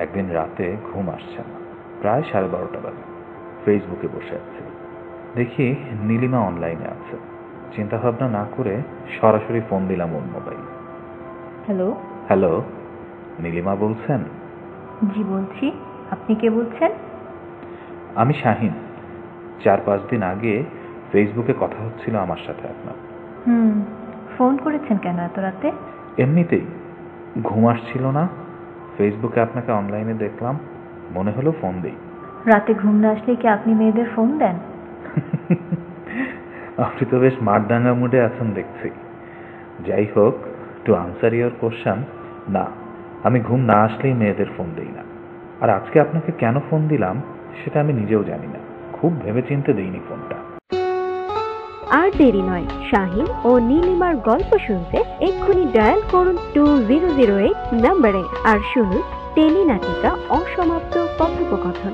একদিন রাতে ঘুম আসছে না, প্রায় 12:30 বাজে। ফেসবুকে বসে আছি, দেখি নীলিমা অনলাইনে আছে। চিন্তাভাবনা না করে সরাসরি ফোন দিলাম ওর মোবাইল। হ্যালো। হ্যালো, নীলিমা বলছেন? জি বলছি, আপনি কে বলছেন? আমি শাহিন। 4-5 দিন আগে ফেসবুকে কথা হচ্ছিল আমার সাথে আপনার। ফোন করেছেন কেন এত রাতে? এমনিতেই ঘুম আসছিল না, ফেসবুকে আপনাকে অনলাইনে দেখলাম, মনে হলো ফোন দেই। রাতে ঘুম না আসলে কি আপনি মেয়েদের ফোন দেন? আপনি তো বেশ মারদাঙ্গা মুডে আছেন দেখছি। যাই হোক, টু আনসার ইওর কোশ্চেন, না, আমি ঘুম না আসলেই মেয়েদের ফোন দিই না। আর আজকে আপনাকে কেন ফোন দিলাম সেটা আমি নিজেও জানি না, খুব ভেবেচিন্তে দিইনি ফোনটা। আর দেরি নয়, শাহিন ও নীলিমার গল্প শুনতে এক্ষুনি ডায়াল করুন 2008 নম্বরে আর শুনুন টেলি নাটিকা অসমাপ্ত কথোপকথন।